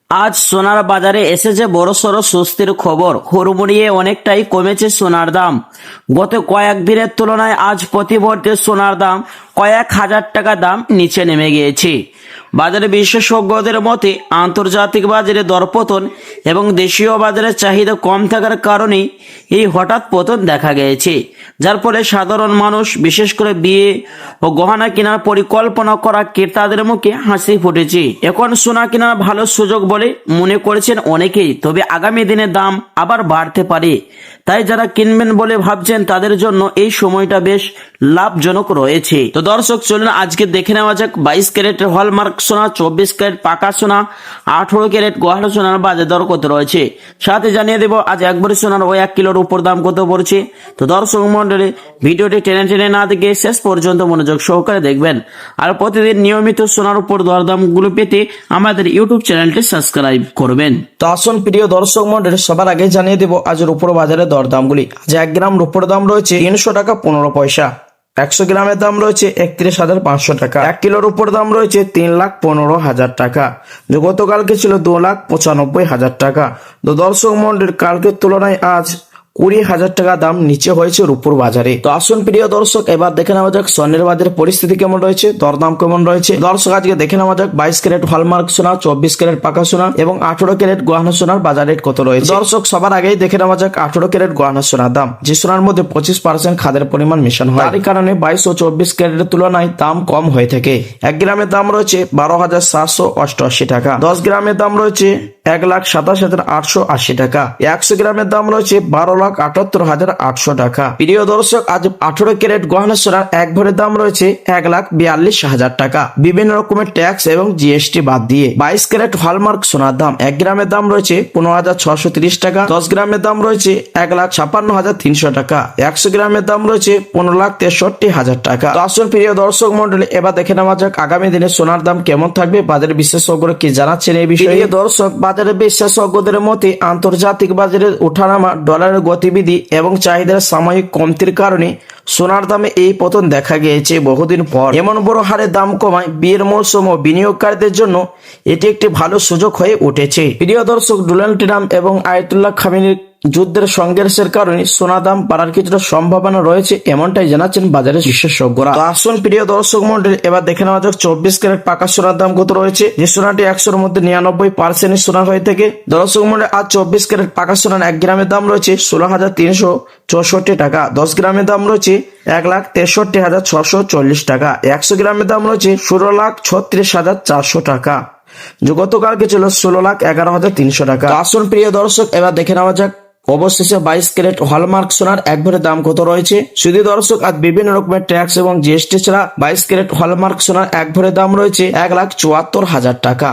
আজ সোনার বাজারে এসেছে বড়সড় স্বস্তির খবর। হুড়মুড়িয়ে অনেকটাই কমেছে সোনার দাম। গত কয়েকদিনের তুলনায় আজ প্রতি ভরিতে সোনার দাম কয়েক হাজার টাকা দাম নিচে নেমে গিয়েছে। বাজারে বিশেষজ্ঞদের মতে আন্তর্জাতিক বাজারে দরপতন এবং দেশীয় বাজারে চাহিদা কম থাকার কারণেই এই হঠাৎ পতন দেখা গিয়েছে, যার ফলে সাধারণ মানুষ, বিশেষ করে বিয়ে ও গহনা কেনার পরিকল্পনা করা ক্রেতাদের মুখে হাসি ফুটেছে। এখন সোনা কেনার ভালো সুযোগ বলে মনে করেছেন অনেকেই, তবে আগামী দিনে দাম আবার বাড়তে পারে। তাই যারা কিনবেন বলে ভাবছেন তাদের জন্য এই সময়টা বেশ লাভজনক রয়েছে। তো দর্শক, চলুন আজকে দেখে নেওয়া যাক 22 ক্যারেটের হলমার্ক সোনা, 24 ক্যারেট পাকা সোনা, 18 ক্যারেট গহনা সোনার বাজার দর কত রয়েছে। সাথে জানিয়ে দেব আজ একবারে সোনার ওই 1 কিলোর উপর দাম কত পড়ছে। তো দর্শক মন্ডলী, ভিডিওটি টেনে টেনে না দেখে শেষ পর্যন্ত মনোযোগ সহকারে দেখবেন। আর প্রতিদিন নিয়মিত সোনার উপর দরদামগুলো পেতে আমাদের ইউটিউব চ্যানেলটি সাবস্ক্রাইব করবেন। তো আসুন প্রিয় দর্শক মন্ডলী, সবার আগে জানিয়ে দেব আজের উপর বাজারে দরদামগুলি। আজ 1 গ্রাম রূপোর দাম রয়েছে 300 টাকা 15 পয়সা। 100 গ্রামের দাম রয়েছে 31,500 টাকা। 1 কিলোর উপর দাম রয়েছে 3,15,000 টাকা। যে গতকালকে ছিল 2,95,000 টাকা। তো দর্শক মন্ডলীর কালকের তুলনায় আজ 20,000 টাকা দাম নিচে হয়েছে রূপোর বাজারে। তো আসুন প্রিয় দর্শক, এবার দেখে নেওয়া যাক স্বর্ণের বাজারের পরিস্থিতি কেমন রয়েছে, দরদাম কেমন রয়েছে। দর্শক, আজকে দেখে নেওয়া যাক 22 ক্যারেট হলমার্ক সোনা, 24 ক্যারেট পাকা সোনা এবং 18 ক্যারেট গহনা সোনার বাজার রেট কত রয়েছে। দর্শক, সবার আগেই দেখে নেওয়া যাক 18 ক্যারেট গহনা সোনার দাম, যে সোনার মধ্যে 25% খাদের পরিমাণ মেশানো হয়। এই কারণে 22 ও 24 ক্যারেটের তুলনায় দাম কম হয়ে থাকে। 1 গ্রামের দাম রয়েছে 12,788 টাকা। 10 গ্রামের দাম রয়েছে 1,27,880 টাকা। 100 গ্রামের দাম রয়েছে 12,78,800 টাকা। প্রিয় দর্শক, আজ 18 ক্যারেট গহনা সোনার এক ভরির দাম রয়েছে 1,42,000 টাকা, বিভিন্ন রকমের ট্যাক্স এবং জিএসটি বাদ দিয়ে। 22 ক্যারেট হলমার্ক সোনার দাম 1 গ্রামের দাম রয়েছে 15,630 টাকা। 10 গ্রামের দাম রয়েছে 1,56,300 টাকা। 100 গ্রামের দাম রয়েছে 15,63,000 টাকা। তো আসুন প্রিয় দর্শক মন্ডলী, এবার দেখে নেওয়া যাক আগামী দিনে সোনার দাম কেমন থাকবে। বাজারের বিশেষজ্ঞরা কি জানাচ্ছেন এই বিষয়ে। দর্শক, বাজারের বিশেষজ্ঞদের মতে আন্তর্জাতিক বাজারের ওঠানামা, ডলারের গতিবিধি এবং চাহিদার সাময়িক কমতির কারণে সোনার দামে এই পতন দেখা গিয়েছে বহুদিন পর। এমন বড় হারে দাম কমায় বিয়ের মৌসুম ও বিনিয়োগকারীদের জন্য এটি একটি ভালো সুযোগ হয়ে উঠেছে। প্রিয় দর্শক, ডোনাল্ড ট্রাম্প এবং আয়াতুল্লাহ খামেনির যুদ্ধের সংঘর্ষের কারণে সোনা দাম বাড়ার কিছুটা সম্ভাবনা রয়েছে, এমনটাই জানাচ্ছেন বাজারের বিশেষজ্ঞরা। তো আসুন প্রিয় দর্শক মন্ডলী, এবার দেখে নেওয়া যাক 24 ক্যারেট পাকা সোনার দাম কত রয়েছে। যে সোনাটি 100-র মধ্যে 99% সোনা হয়ে থাকে। দর্শক মন্ডলী, আজ 24 ক্যারেট পাকা সোনার 1 গ্রামের দাম রয়েছে 16,364 টাকা। 10 গ্রামের দাম রয়েছে 1,63,640 টাকা। 100 গ্রামের দাম রয়েছে 16,36,400 টাকা। যে গতকালকে ছিল 16,11,300 টাকা। আসুন প্রিয় দর্শক, এবার দেখে নেওয়া যাক অবশেষে 22 ক্যারেট হলমার্ক সোনার এক ভরির দাম কত রয়েছে। শুধু দর্শক, আজ বিভিন্ন রকমের ট্যাক্স এবং জিএসটি ছাড়া 22 ক্যারেট হলমার্ক সোনার এক ভরির দাম রয়েছে 1,74,000 টাকা।